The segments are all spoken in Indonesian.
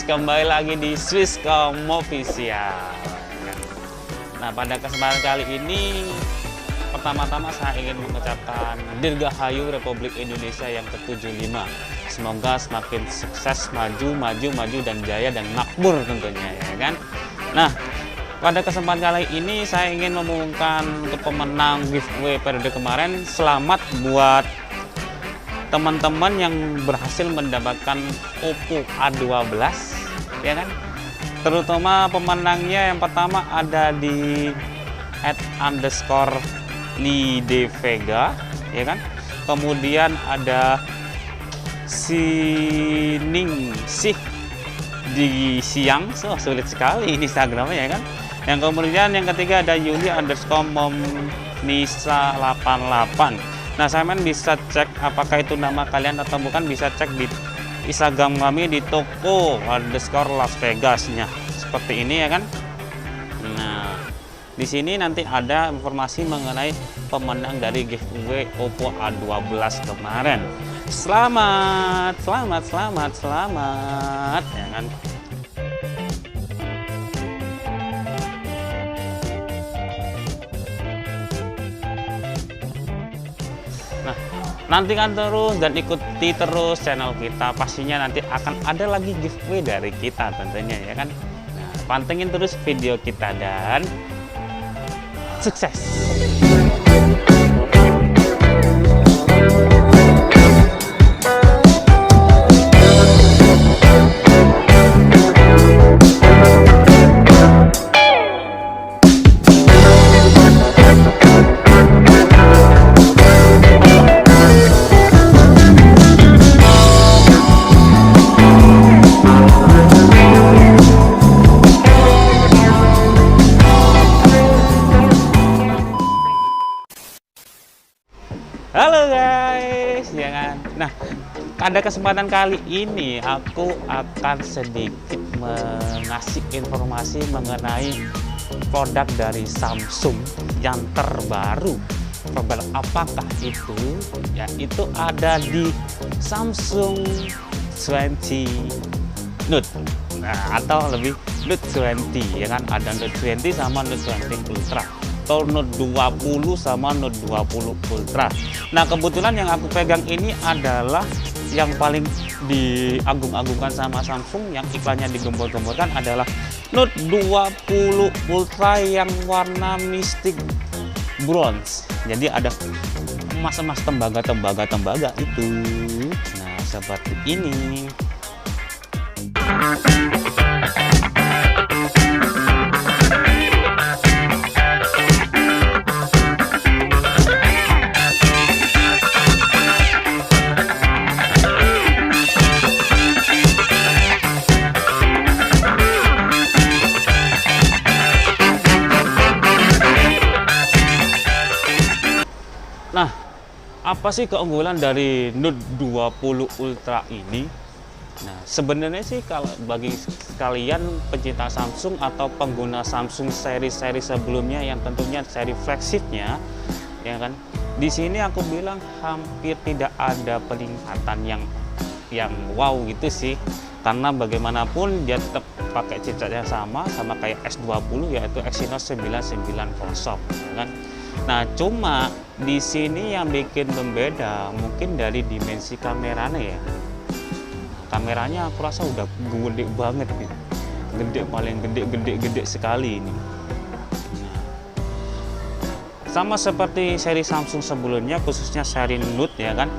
kembali lagi di Swisscom Official. Nah, pada kesempatan kali ini pertama-tama saya ingin mengucapkan Dirgahayu Republik Indonesia yang ke-75. Semoga semakin sukses, maju dan jaya dan makmur tentunya, ya kan. Nah, pada kesempatan kali ini saya ingin mengumumkan untuk pemenang giveaway periode kemarin. Selamat buat teman-teman yang berhasil mendapatkan Oppo A12, ya kan. Terutama pemenangnya yang pertama ada di @_lidevega, ya kan. Kemudian ada Siningsih di siang, sulit sekali ini Instagramnya, ya kan. Yang kemudian yang ketiga ada Yuli_momnisa88. Nah, saya bisa cek apakah itu nama kalian atau bukan, bisa cek di Instagram kami di toko_Las Vegasnya seperti ini, ya kan. Nah, di sini nanti ada informasi mengenai pemenang dari giveaway Oppo A12 kemarin. Selamat, ya kan. Nah, nantikan terus dan ikuti terus channel kita. Pastinya nanti akan ada lagi giveaway dari kita tentunya, ya kan. Nah, pantengin terus video kita dan sukses. Halo guys, ya kan. Nah, pada kesempatan kali ini aku akan sedikit mengasih informasi mengenai produk dari Samsung yang terbaru. Produk apakah itu? Ya, itu ada di Samsung 20 Note. Nah, atau lebih Note 20, ya kan. Ada Note 20 sama Note 20 Ultra, atau Note 20 sama Note 20 Ultra. Nah, kebetulan yang aku pegang ini adalah yang paling diagung-agungkan sama Samsung, yang iklannya digembor-gemborkan adalah Note 20 Ultra yang warna Mystic Bronze. Jadi ada emas-emas tembaga itu. Nah, seperti ini. Nah, apa sih keunggulan dari Note 20 Ultra ini? Nah, sebenarnya sih kalau bagi kalian pencinta Samsung atau pengguna Samsung seri-seri sebelumnya yang tentunya seri flagshipnya, ya kan, di sini aku bilang hampir tidak ada peningkatan yang wow gitu sih. Karena bagaimanapun dia tetap pakai chipset yang sama kayak S20, yaitu Exynos 990, ya kan. Nah, cuma di sini yang bikin membeda mungkin dari dimensi kameranya, ya. Kameranya aku rasa udah gede banget gitu. Paling gede sekali ini. Nah, sama seperti seri Samsung sebelumnya, khususnya seri Note, ya kan.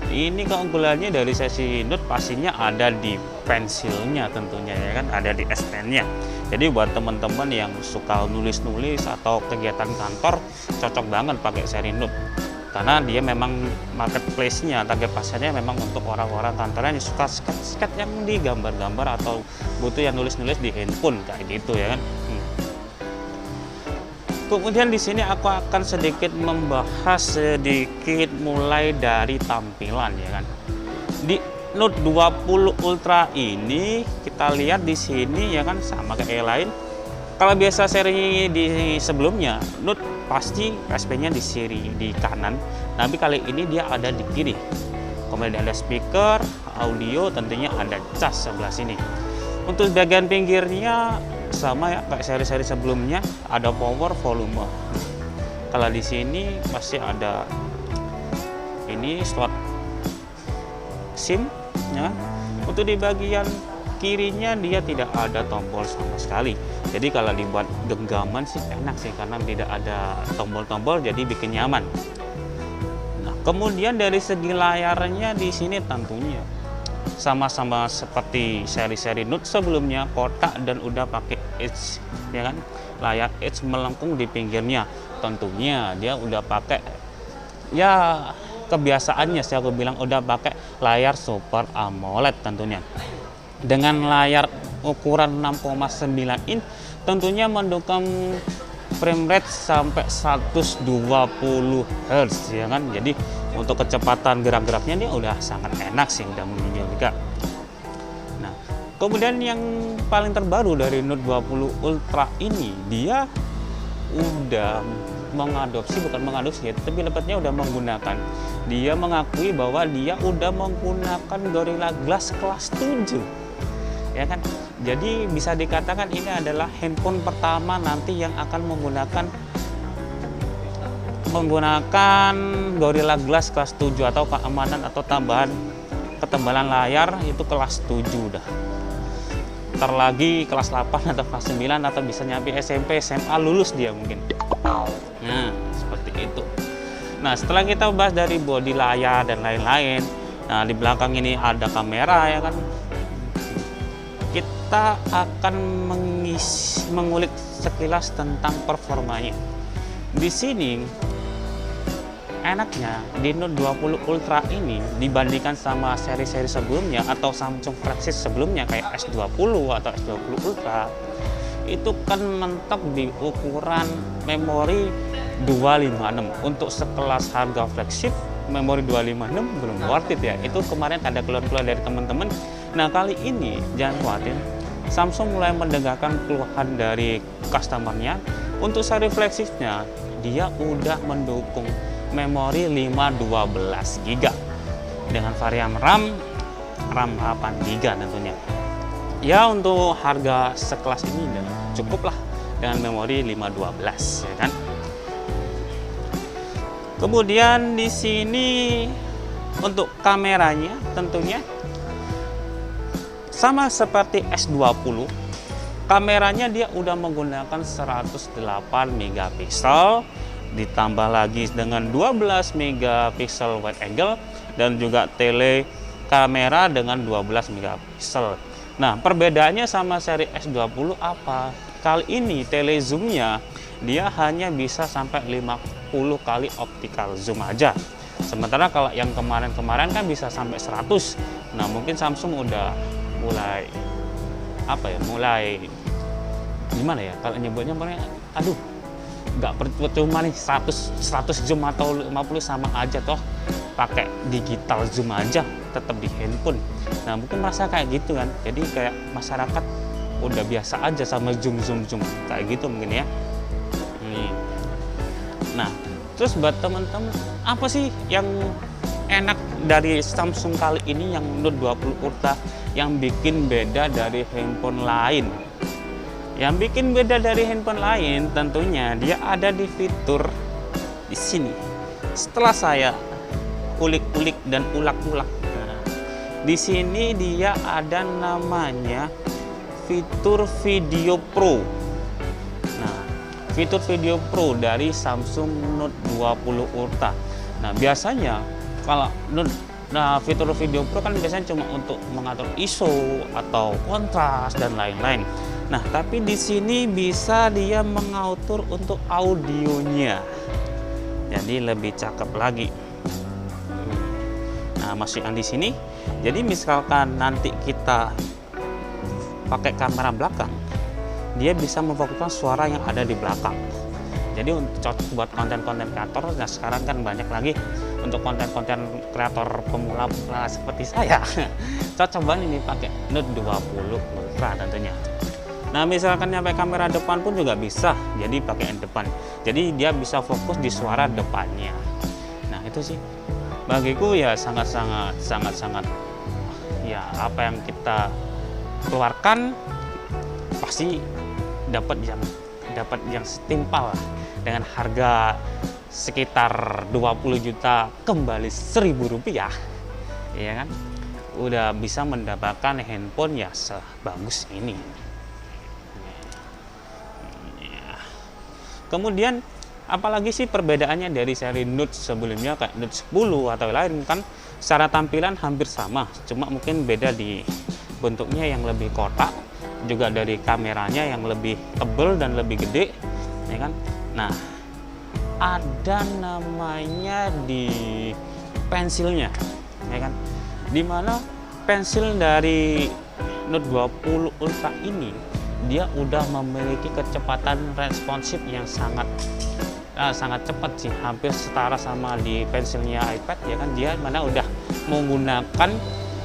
Ini keunggulannya dari sesi Note pastinya ada di pensilnya tentunya, ya kan, ada di S Pen-nya. Jadi buat teman-teman yang suka nulis-nulis atau kegiatan kantor, cocok banget pakai seri Note. Karena dia memang marketplace-nya, target pasarnya memang untuk orang-orang kantoran yang suka sket yang di gambar-gambar atau butuh yang nulis-nulis di handphone kayak gitu, ya kan. Kemudian di sini aku akan sedikit membahas sedikit mulai dari tampilan, ya kan. Di Note 20 Ultra ini kita lihat di sini, ya kan, sama kayak yang lain. Kalau biasa seri di sebelumnya Note pasti SP-nya di seri di kanan, tapi kali ini dia ada di kiri. Kemudian ada speaker, audio, tentunya ada cas sebelah sini. Untuk bagian pinggirnya sama ya kayak seri-seri sebelumnya, ada power, volume. Kalau di sini pasti ada ini slot SIM ya. Untuk di bagian kirinya dia tidak ada tombol sama sekali. Jadi kalau dibuat genggaman sih enak sih karena tidak ada tombol-tombol, jadi bikin nyaman. Nah, kemudian dari segi layarnya di sini tentunya sama-sama seperti seri-seri Note sebelumnya, kotak dan udah pakai edge ya kan. Layar edge melengkung di pinggirnya. Tentunya dia udah pakai ya kebiasaannya sih aku bilang udah pakai layar Super AMOLED tentunya. Dengan layar ukuran 6,9 inch tentunya mendukung frame rate sampai 120 Hz ya kan. Jadi untuk kecepatan gerak-geraknya dia udah sangat enak sih, udah menunjukkan juga. Nah, kemudian yang paling terbaru dari Note 20 Ultra ini, dia udah mengadopsi, bukan mengadopsi ya, tapi lepetnya udah menggunakan. Dia mengakui bahwa dia udah menggunakan Gorilla Glass kelas 7. Ya kan? Jadi bisa dikatakan ini adalah handphone pertama nanti yang akan menggunakan Gorilla Glass kelas 7 atau keamanan atau tambahan ketebalan layar itu kelas 7 udah. Ntar lagi kelas 8 atau kelas 9 atau bisa nyampe SMP, SMA lulus dia mungkin. Nah, seperti itu. Nah, setelah kita bahas dari bodi layar dan lain-lain, nah di belakang ini ada kamera ya kan. Kita akan mengulik sekilas tentang performanya. Di sini enaknya di Note 20 Ultra ini dibandingkan sama seri-seri sebelumnya atau Samsung flagship sebelumnya kayak S20 atau S20 Ultra, itu kan mentok di ukuran memori 256. Untuk sekelas harga flagship memori 256 belum worth it ya. Itu kemarin ada keluar-keluar dari teman-teman. Nah, kali ini jangan khawatir, Samsung mulai mendengarkan keluhan dari customernya. Untuk seri flagshipnya dia udah mendukung memori 512 GB dengan varian RAM 8 GB tentunya. Ya, untuk harga sekelas ini cukup lah dengan memori 512 ya kan. Kemudian di sini untuk kameranya tentunya sama seperti S20. Kameranya dia udah menggunakan 108 megapiksel ditambah lagi dengan 12 megapiksel wide angle dan juga tele kamera dengan 12 megapiksel. Nah, perbedaannya sama seri S20 apa? Kali ini tele zoomnya dia hanya bisa sampai 50 kali optical zoom aja. Sementara kalau yang kemarin-kemarin kan bisa sampai 100. Nah, mungkin Samsung udah mulai mulai gimana ya kalau nyebutnya, aduh nggak percuma nih 100 zoom atau 50 sama aja toh pakai digital zoom aja tetap di handphone. Nah, mungkin merasa kayak gitu kan, jadi kayak masyarakat udah biasa aja sama zoom kayak gitu mungkin ya. Nah, terus buat teman-teman apa sih yang enak dari Samsung kali ini yang Note 20 Ultra yang bikin beda dari handphone lain? Yang bikin beda dari handphone lain tentunya dia ada di fitur di sini. Setelah saya ulik-ulik dan ulak-ulak, di sini dia ada namanya fitur Video Pro. Nah, fitur Video Pro dari Samsung Note 20 Ultra. Nah, biasanya kalau fitur Video Pro kan biasanya cuma untuk mengatur ISO atau kontras dan lain-lain. Nah, tapi di sini bisa dia mengatur untuk audionya. Jadi lebih cakep lagi. Nah, masukkan di sini. Jadi misalkan nanti kita pakai kamera belakang, dia bisa memfokuskan suara yang ada di belakang. Jadi untuk cocok buat konten-konten kreator. Nah, sekarang kan banyak lagi untuk konten-konten kreator pemula seperti saya. Cocok banget ini pakai Note 20 Ultra tentunya. Nah, misalkan nyampe kamera depan pun juga bisa, jadi pakai yang depan. Jadi dia bisa fokus di suara depannya. Nah, itu sih bagiku ya sangat ya apa yang kita keluarkan pasti dapat yang setimpal dengan harga sekitar 20 juta kembali 1.000 rupiah, ya kan? Udah bisa mendapatkan handphone ya sebagus ini. Kemudian apalagi sih perbedaannya dari seri Note sebelumnya kayak Note 10 atau lain, kan secara tampilan hampir sama, cuma mungkin beda di bentuknya yang lebih kotak, juga dari kameranya yang lebih tebal dan lebih gede, ya kan? Nah, ada namanya di pensilnya, ya kan? Dimana pensil dari Note 20 Ultra ini dia udah memiliki kecepatan responsif yang sangat cepat sih, hampir setara sama di pensilnya iPad, ya kan? Dia mana udah menggunakan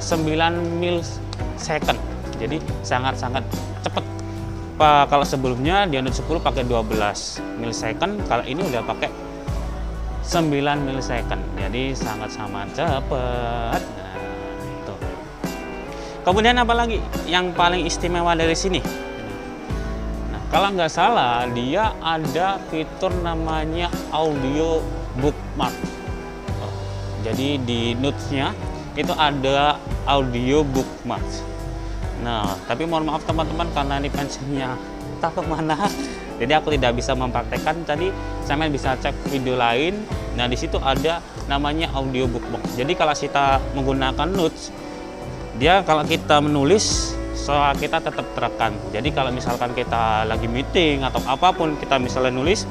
9 milsecond, jadi sangat cepat. Kalau sebelumnya di Note 10 pakai 12 milsecond, kalau ini udah pakai 9 milsecond, jadi sangat cepat. Nah, itu. Kemudian apalagi yang paling istimewa dari sini? Nah, kalau nggak salah dia ada fitur namanya audio bookmark. Jadi di notes-nya itu ada audio bookmark. Nah, tapi mohon maaf teman-teman, karena ini pensilnya tak kemana, jadi aku tidak bisa mempraktekkan. Tadi saya bisa cek video lain. Nah, di situ ada namanya audio bookmark. Jadi kalau kita menggunakan notes, dia kalau kita menulis, suara kita tetap terekam. Jadi kalau misalkan kita lagi meeting atau apapun, kita misalnya nulis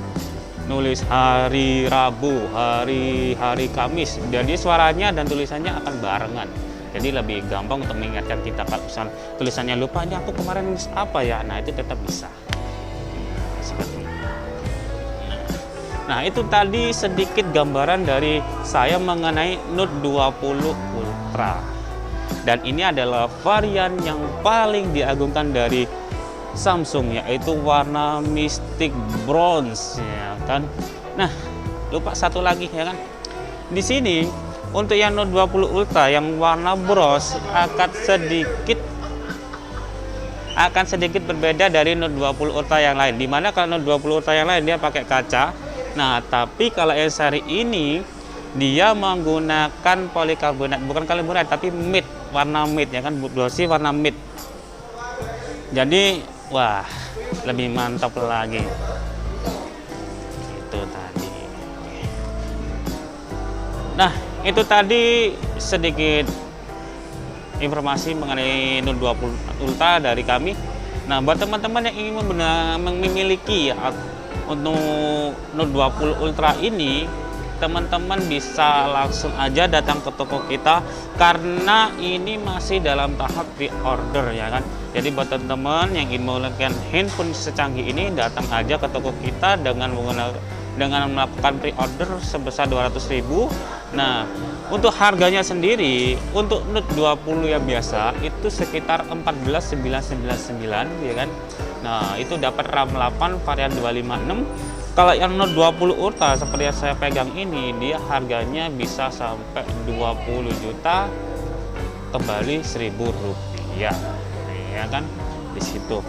hari Rabu, hari Kamis, jadi suaranya dan tulisannya akan barengan. Jadi lebih gampang untuk mengingatkan kita. Kalau misal tulisannya lupa, ini aku kemarin nulis apa ya? Nah, itu tetap bisa. Seperti ini. Nah, itu tadi sedikit gambaran dari saya mengenai Note 20 Ultra. Dan ini adalah varian yang paling diagungkan dari Samsung, yaitu warna Mystic Bronze, ya kan? Nah, lupa satu lagi, ya kan? Di sini untuk yang Note 20 Ultra yang warna bronze akan sedikit berbeda dari Note 20 Ultra yang lain. Dimana kalau Note 20 Ultra yang lain dia pakai kaca. Nah, tapi kalau yang seri ini dia menggunakan polikarbonat, bukan karbonat tapi mid, warna mid, ya kan? Glossy warna mid. Jadi, wah, lebih mantap lagi. Itu tadi. Nah, itu tadi sedikit informasi mengenai Note 20 Ultra dari kami. Nah, buat teman-teman yang ingin memiliki ya, untuk Note 20 Ultra ini, teman-teman bisa langsung aja datang ke toko kita karena ini masih dalam tahap pre-order, ya kan. Jadi buat teman-teman yang ingin menggunakan handphone secanggih ini, datang aja ke toko kita dengan melakukan pre-order sebesar 200.000. Nah, untuk harganya sendiri untuk Note 20 yang biasa itu sekitar 14.999, ya kan. Nah, itu dapat RAM 8 varian 256. Kalau yang Note 20 Ultra seperti yang saya pegang ini, dia harganya bisa sampai 20 juta kembali 1.000 rupiah, ya kan, di situ.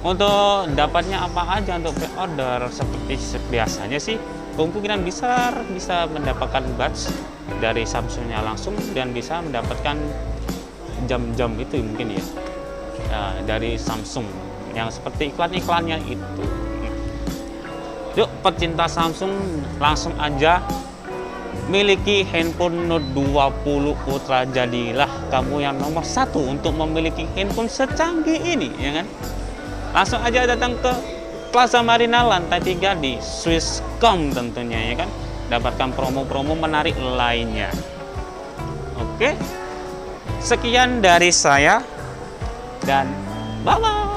Untuk dapatnya apa aja untuk pre-order, seperti biasanya sih kemungkinan besar bisa mendapatkan badge dari Samsungnya langsung dan bisa mendapatkan jam-jam itu mungkin ya, dari Samsung yang seperti iklan-iklannya itu. Yuk pecinta Samsung, langsung aja miliki handphone Note 20 Ultra. Jadilah kamu yang nomor 1 untuk memiliki handphone secanggih ini, ya kan. Langsung aja datang ke Plaza Marina lantai 3 di Swisscom tentunya, ya kan. Dapatkan promo-promo menarik lainnya. Oke, sekian dari saya dan bye-bye.